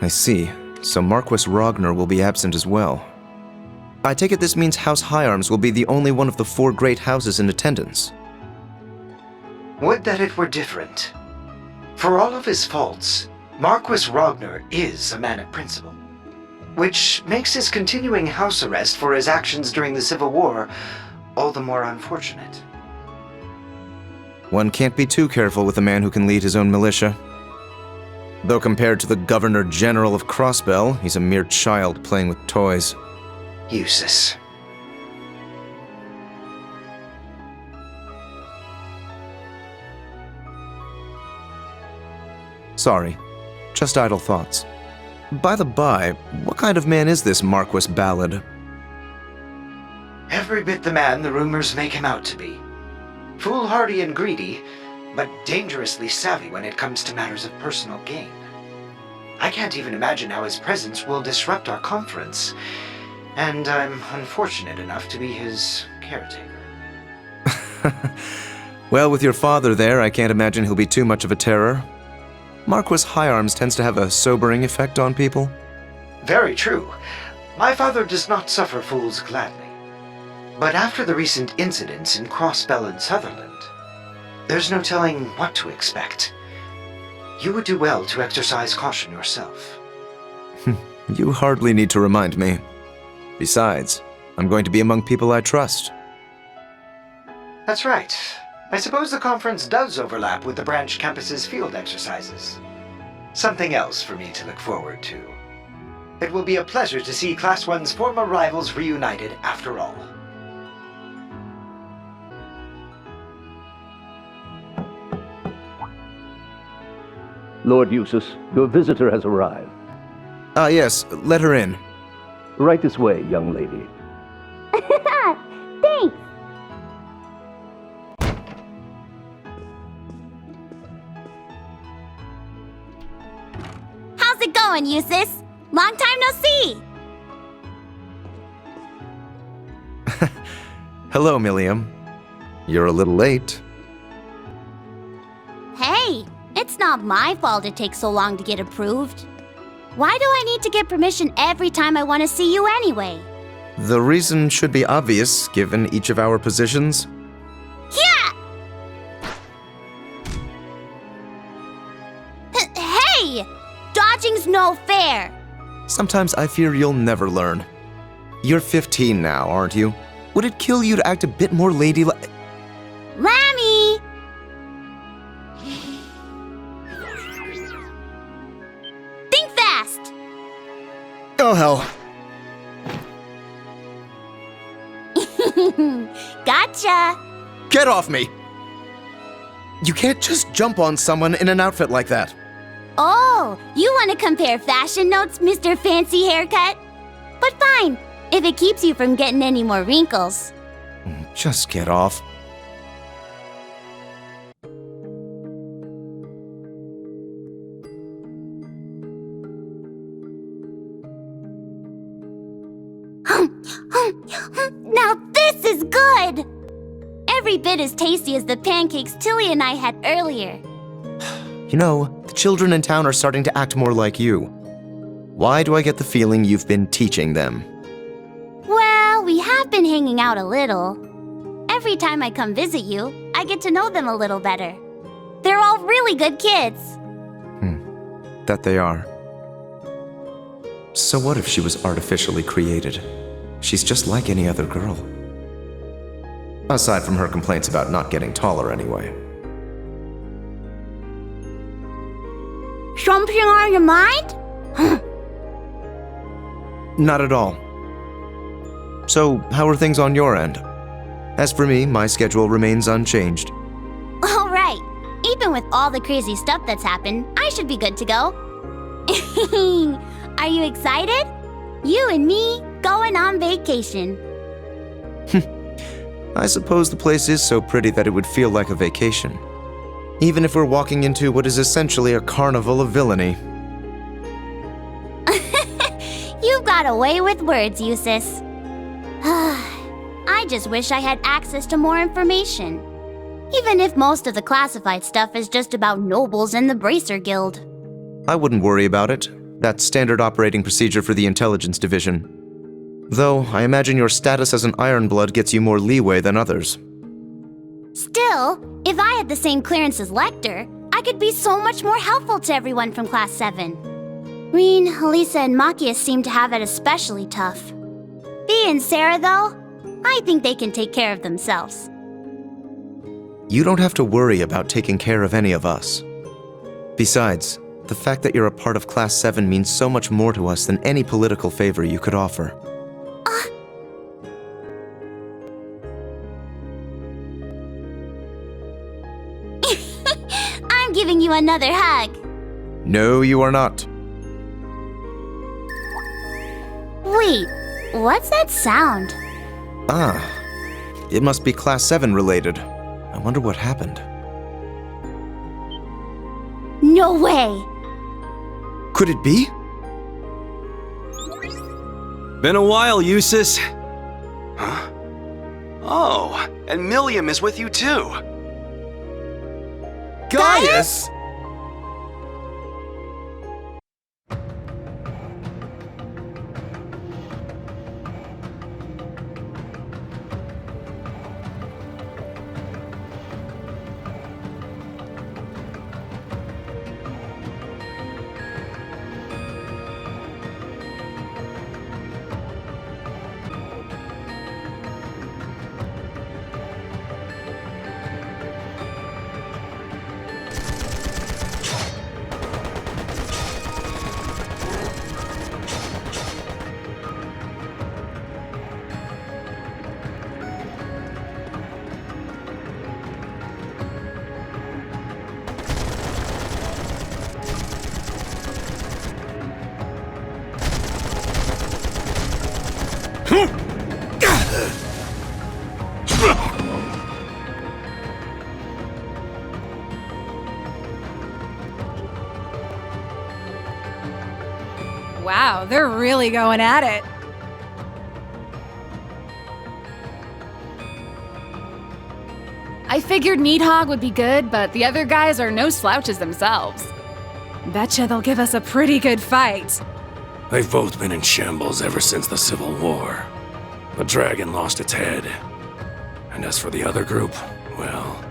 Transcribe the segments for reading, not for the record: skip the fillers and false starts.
I see. So Marquis Ragnar will be absent as well. I take it this means House Higharms will be the only one of the 4 great houses in attendance. Would that it were different. For all of his faults, Marquis Ragnar is a man of principle, which makes his continuing house arrest for his actions during the Civil War all the more unfortunate. One can't be too careful with a man who can lead his own militia. Though compared to the Governor General of Crossbell, he's a mere child playing with toys. Useless. Sorry, just idle thoughts. By the by, what kind of man is this Marquis Ballad? Every bit the man the rumors make him out to be. Foolhardy and greedy, but dangerously savvy when it comes to matters of personal gain. I can't even imagine how his presence will disrupt our conference, and I'm unfortunate enough to be his caretaker. Well, with your father there, I can't imagine he'll be too much of a terror. Marquis Higharms tends to have a sobering effect on people. Very true. My father does not suffer fools gladly. But after the recent incidents in Crossbell and Sutherland, there's no telling what to expect. You would do well to exercise caution yourself. You hardly need to remind me. Besides, I'm going to be among people I trust. That's right. I suppose the conference does overlap with the branch campus's field exercises. Something else for me to look forward to. It will be a pleasure to see Class 1's former rivals reunited after all. Lord Eustace, your visitor has arrived. Ah, yes, let her in. Right this way, young lady. Thanks! How's it going, Eustace? Long time no see! Hello, Milliam. You're a little late. Hey, it's not my fault it takes so long to get approved. Why do I need to get permission every time I want to see you anyway? The reason should be obvious, given each of our positions. Yeah! Hey! Dodging's no fair! Sometimes I fear you'll never learn. You're 15 now, aren't you? Would it kill you to act a bit more ladylike? Lammy! Think fast! Oh, hell. Gotcha! Get off me! You can't just jump on someone in an outfit like that. Oh, you want to compare fashion notes, Mr. Fancy Haircut? But fine, if it keeps you from getting any more wrinkles. Just get off. Now this is good! Every bit as tasty as the pancakes Tilly and I had earlier. You know, the children in town are starting to act more like you. Why do I get the feeling you've been teaching them? Well, we have been hanging out a little. Every time I come visit you, I get to know them a little better. They're all really good kids. That they are. So what if she was artificially created? She's just like any other girl. Aside from her complaints about not getting taller anyway. Something on your mind? Not at all. So, how are things on your end? As for me, my schedule remains unchanged. All right. Even with all the crazy stuff that's happened, I should be good to go. Are you excited? You and me going on vacation. I suppose the place is so pretty that it would feel like a vacation. Even if we're walking into what is essentially a carnival of villainy. You've got a way with words, Eustace. I just wish I had access to more information. Even if most of the classified stuff is just about nobles and the Bracer Guild. I wouldn't worry about it. That's standard operating procedure for the intelligence division. Though, I imagine your status as an Ironblood gets you more leeway than others. Still, if I had the same clearance as Lecter, I could be so much more helpful to everyone from Class 7. Rean, Elisa, and Machias seem to have it especially tough. Bea and Sarah, though, I think they can take care of themselves. You don't have to worry about taking care of any of us. Besides, the fact that you're a part of Class 7 means so much more to us than any political favor you could offer. I'm giving you another hug. No, you are not. Wait, what's that sound? Ah, it must be Class 7 related. I wonder what happened. No way! Could it be? Been a while, Eustace. Huh? Oh, and Milliam is with you too. Gaius! Wow, they're really going at it. I figured Needhog would be good, but the other guys are no slouches themselves. Betcha they'll give us a pretty good fight. They've both been in shambles ever since the Civil War. The dragon lost its head. And as for the other group, well...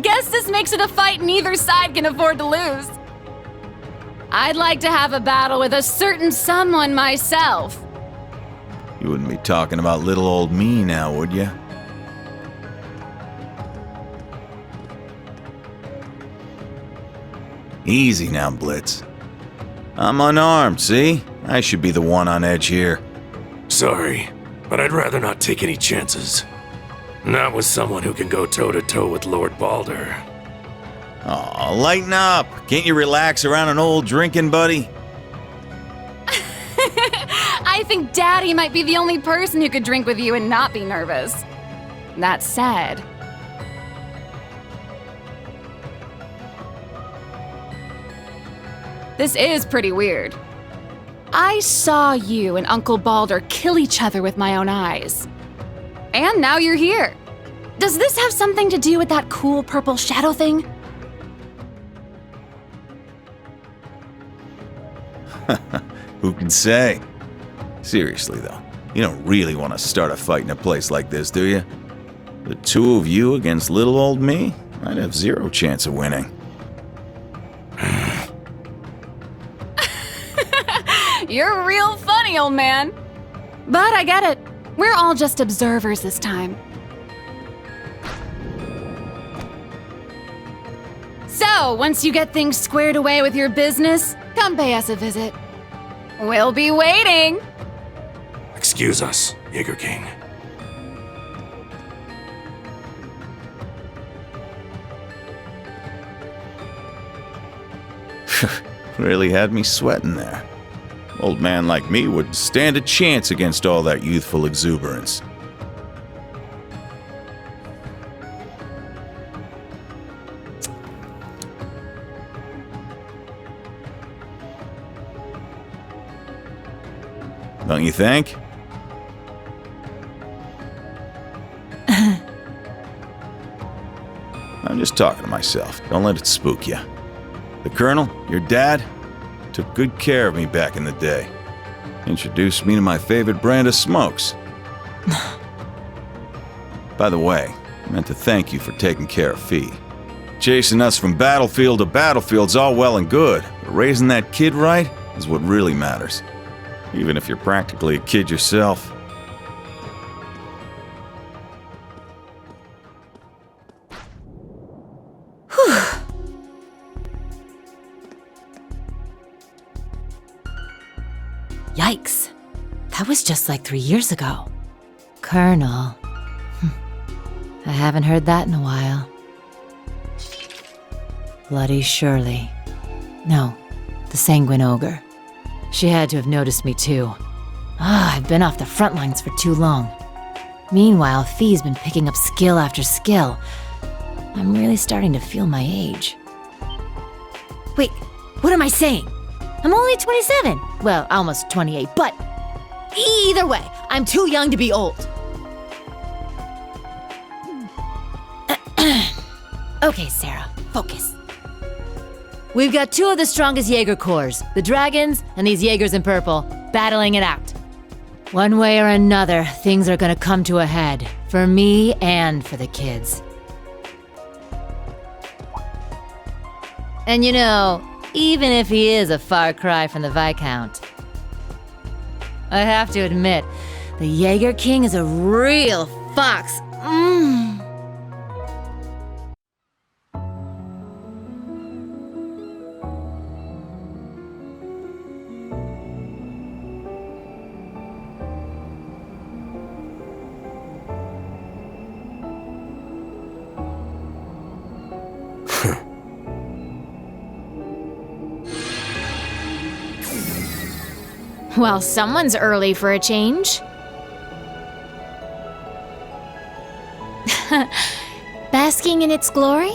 Guess this makes it a fight neither side can afford to lose. I'd like to have a battle with a certain someone myself. You wouldn't be talking about little old me now, would you? Easy now, Blitz. I'm unarmed, see? I should be the one on edge here. Sorry, but I'd rather not take any chances. Not with someone who can go toe-to-toe with Lord Balder. Aw, lighten up! Can't you relax around an old drinking buddy? I think Daddy might be the only person who could drink with you and not be nervous. That said... This is pretty weird. I saw you and Uncle Balder kill each other with my own eyes. And now you're here. Does this have something to do with that cool purple shadow thing? Who can say? Seriously, though, you don't really want to start a fight in a place like this, do you? The two of you against little old me? I'd have zero chance of winning. You're real funny, old man. But I get it. We're all just observers this time. So, once you get things squared away with your business, come pay us a visit. We'll be waiting. Excuse us, Jaeger King. Really had me sweating there. Old man like me wouldn't stand a chance against all that youthful exuberance. Don't you think? I'm just talking to myself. Don't let it spook you. The Colonel, your dad, Took good care of me back in the day. Introduced me to my favorite brand of smokes. By the way, I meant to thank you for taking care of Fee. Chasing us from battlefield to battlefield's all well and good, but raising that kid right is what really matters. Even if you're practically a kid yourself. Yikes. That was just like 3 years ago. Colonel. I haven't heard that in a while. Bloody Shirley. No, the Sanguine Ogre. She had to have noticed me too. I've been off the front lines for too long. Meanwhile, Fee's been picking up skill after skill. I'm really starting to feel my age. Wait, what am I saying? I'm only 27. Well, almost 28, but either way, I'm too young to be old. Okay, Sarah, focus. We've got two of the strongest Jaeger corps, the Dragons and these Jaegers in purple, battling it out. One way or another, things are gonna come to a head, for me and for the kids. And you know, even if he is a far cry from the Viscount, I have to admit, the Jaeger King is a real fox. Well, someone's early for a change. Basking in its glory?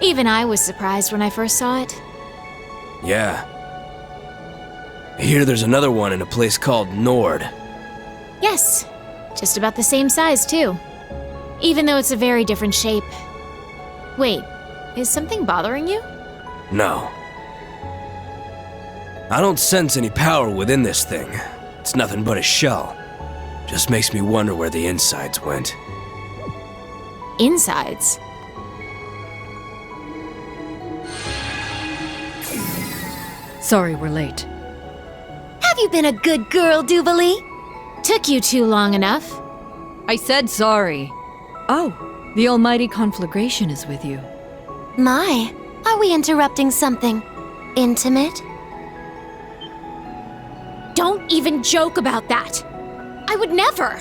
Even I was surprised when I first saw it. Yeah. I hear there's another one in a place called Nord. Yes, just about the same size, too. Even though it's a very different shape. Wait, is something bothering you? No. I don't sense any power within this thing. It's nothing but a shell. Just makes me wonder where the insides went. Insides? Sorry we're late. Have you been a good girl, Duvalie? Took you too long enough. I said sorry. Oh, the almighty conflagration is with you. My, are we interrupting something intimate? Don't even joke about that. I would never.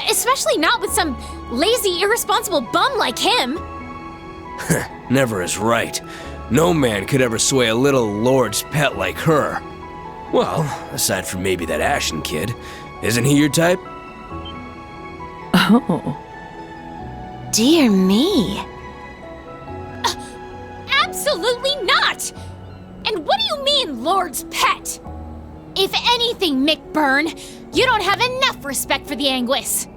Especially not with some lazy, irresponsible bum like him. Never is right. No man could ever sway a little lord's pet like her. Well, aside from maybe that Ashen kid. Isn't he your type? Oh. Dear me. Absolutely not! And what do you mean, Lord's pet? If anything, Mick Byrne, you don't have enough respect for the Anguis.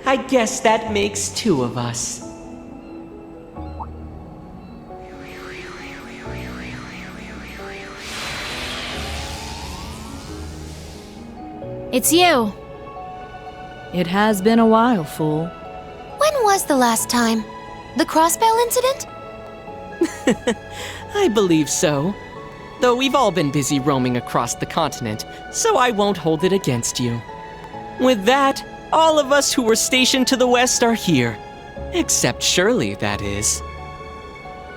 I guess that makes two of us. It's you. It has been a while, fool. When was the last time? The crossbell incident? I believe so. Though we've all been busy roaming across the continent, so I won't hold it against you. With that, all of us who were stationed to the west are here. Except Shirley, that is.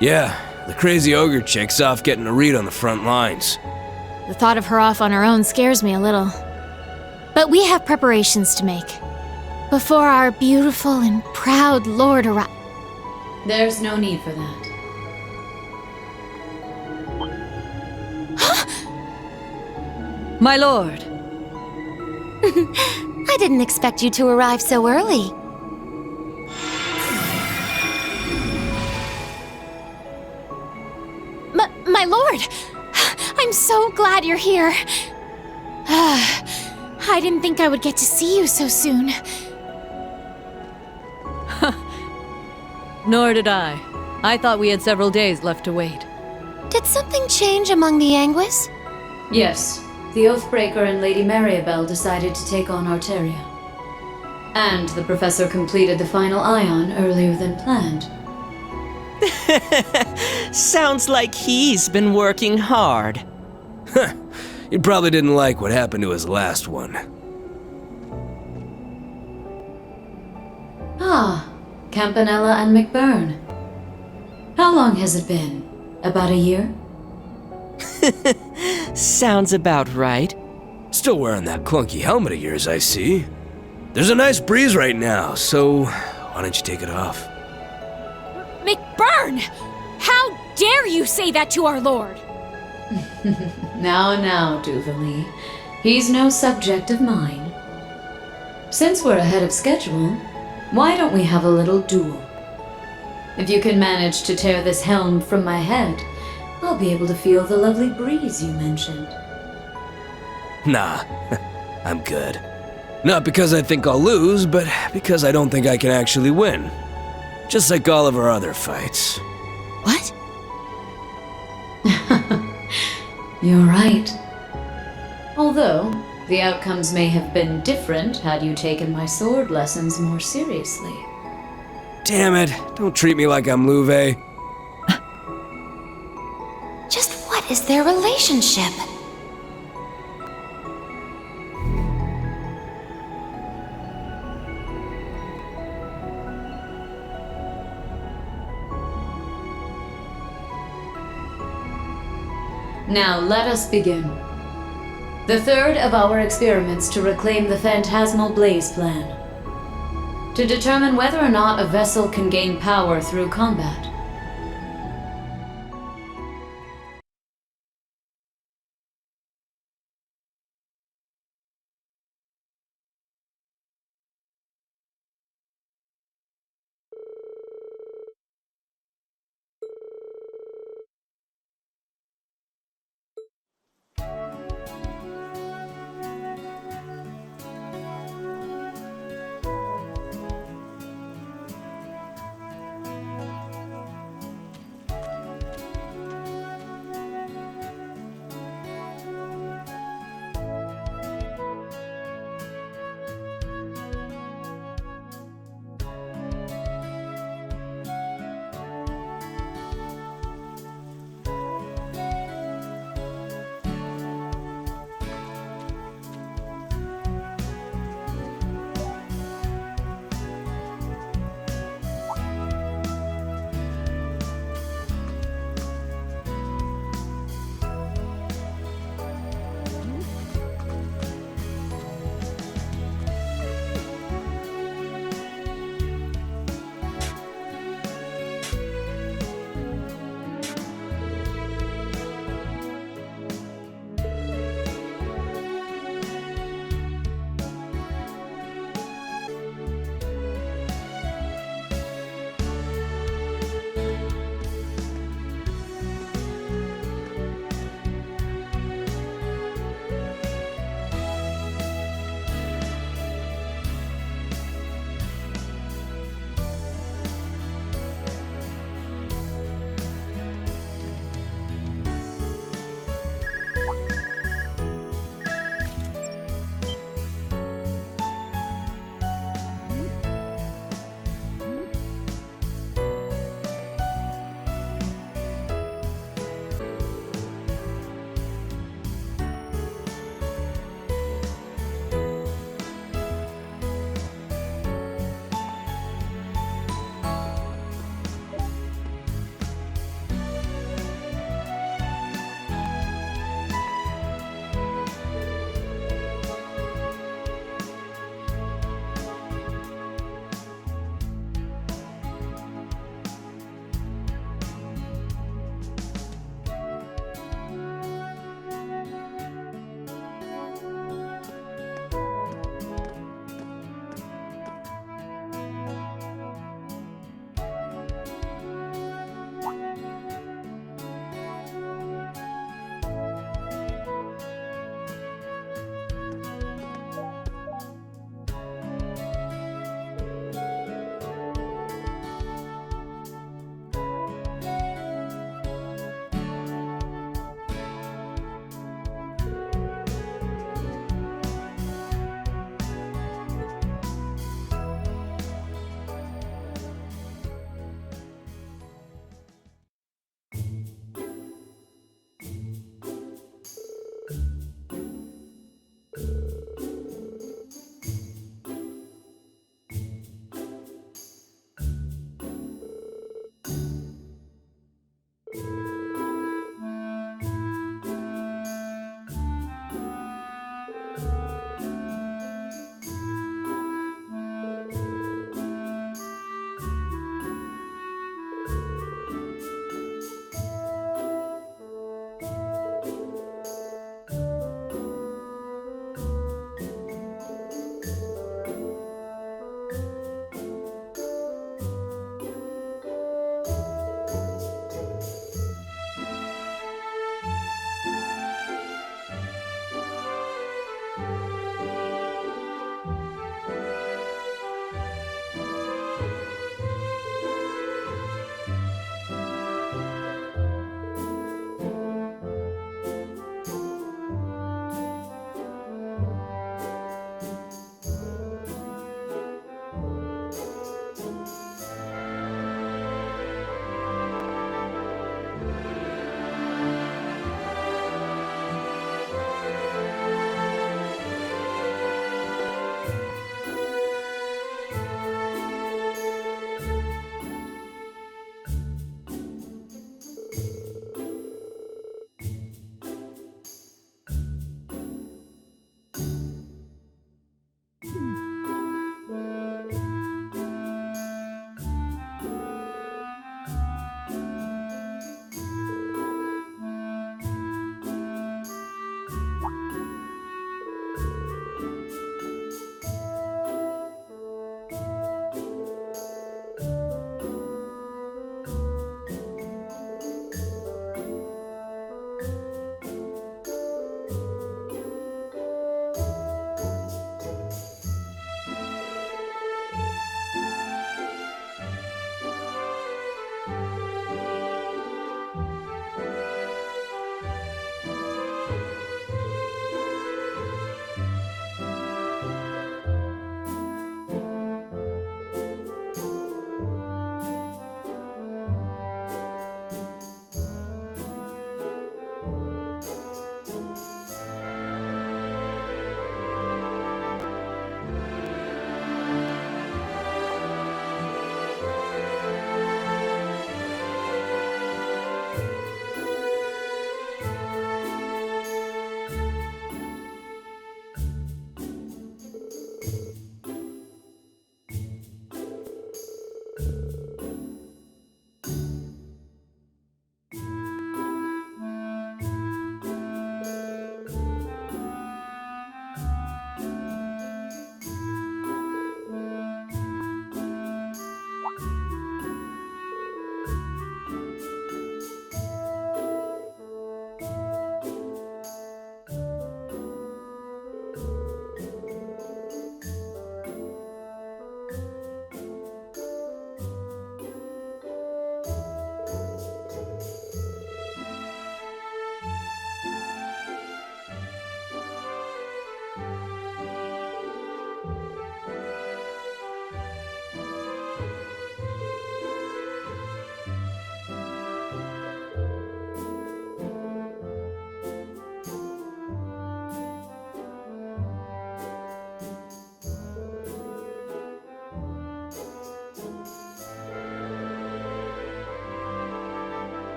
Yeah, the crazy ogre chick's off getting a read on the front lines. The thought of her off on her own scares me a little. But we have preparations to make. Before our beautiful and proud lord arrives. There's no need for that. My lord! I didn't expect you to arrive so early. My lord! I'm so glad you're here. I didn't think I would get to see you so soon. Nor did I. I thought we had several days left to wait. Did Did something change among the Anguis? Yes, the Oathbreaker and Lady Mariabelle decided to take on Arteria. And the Professor completed the final ion earlier than planned. Sounds like he's been working hard. He probably didn't like what happened to his last one. Ah, Campanella and McBurn. How long has it been? About a year? Sounds about right. Still wearing that clunky helmet of yours, I see. There's a nice breeze right now, so why don't you take it off? McBurn! How dare you say that to our lord? Now, Duvalie. He's no subject of mine. Since we're ahead of schedule, why don't we have a little duel? If you can manage to tear this helm from my head, I'll be able to feel the lovely breeze you mentioned. Nah, I'm good. Not because I think I'll lose, but because I don't think I can actually win. Just like all of our other fights. What? You're right. Although, the outcomes may have been different had you taken my sword lessons more seriously. Damn it, don't treat me like I'm Louve. Just what is their relationship? Now let us begin. The third of our experiments to reclaim the Phantasmal Blaze Plan. To determine whether or not a vessel can gain power through combat.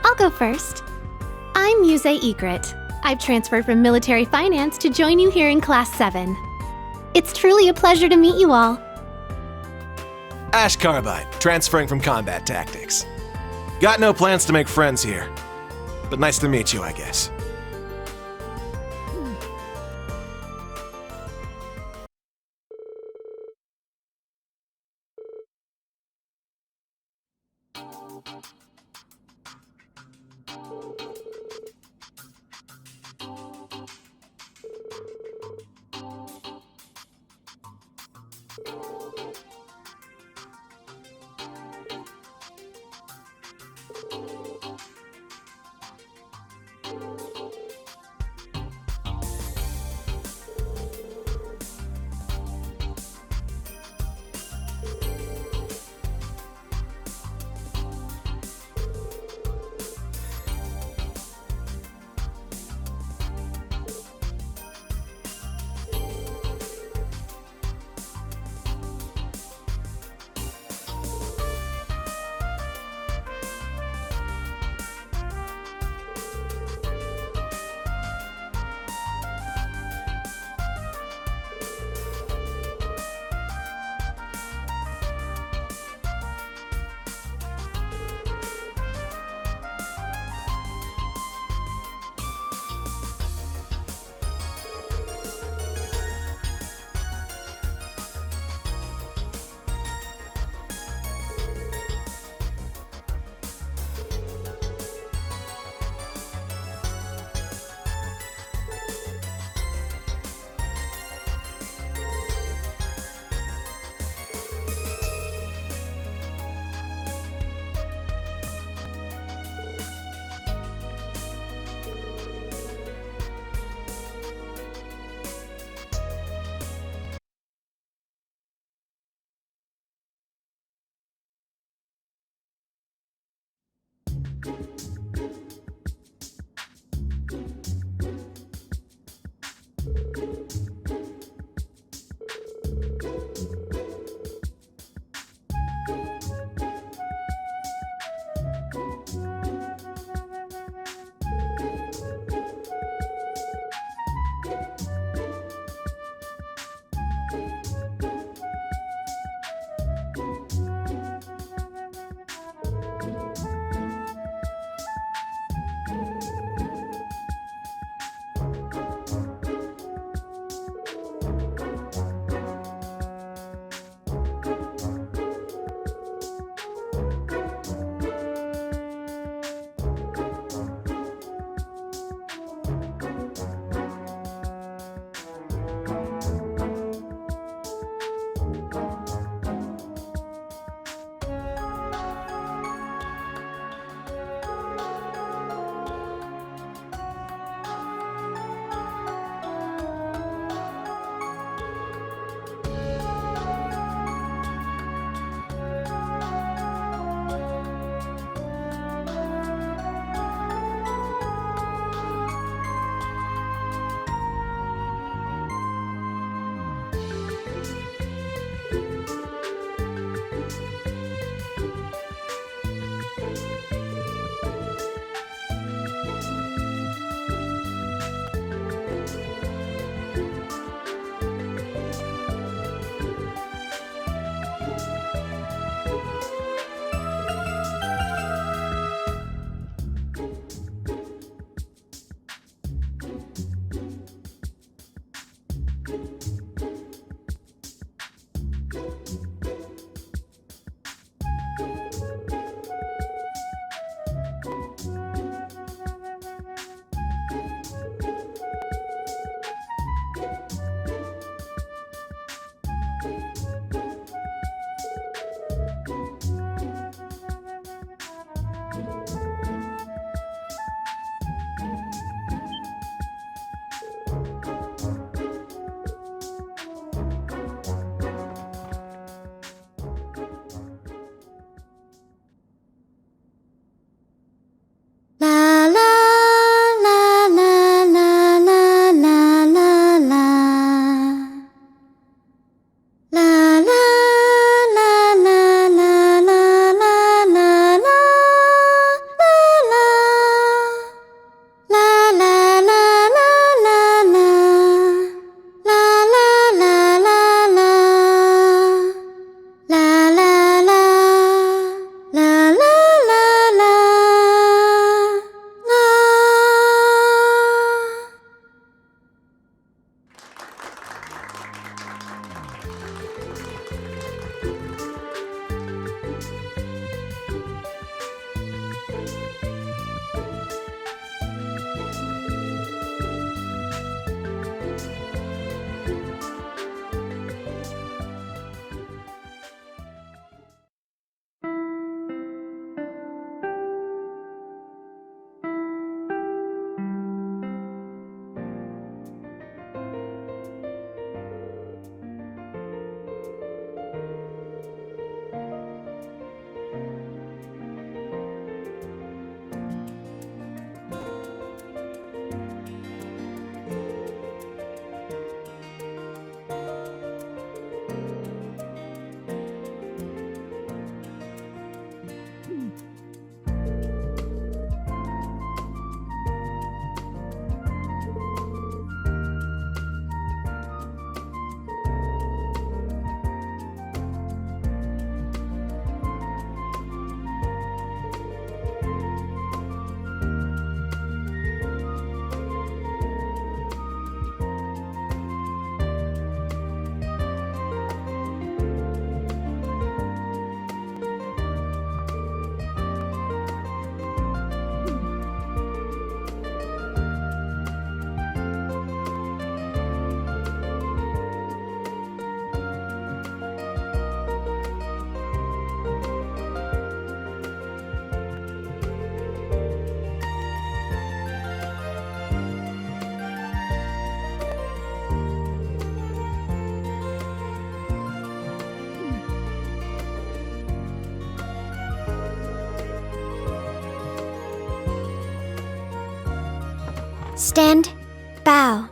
I'll go first. I'm Muse Egret. I've transferred from military finance to join you here in Class 7. It's truly a pleasure to meet you all. Ash Carbide, transferring from combat tactics. Got no plans to make friends here, but nice to meet you, I guess. Stand, bow.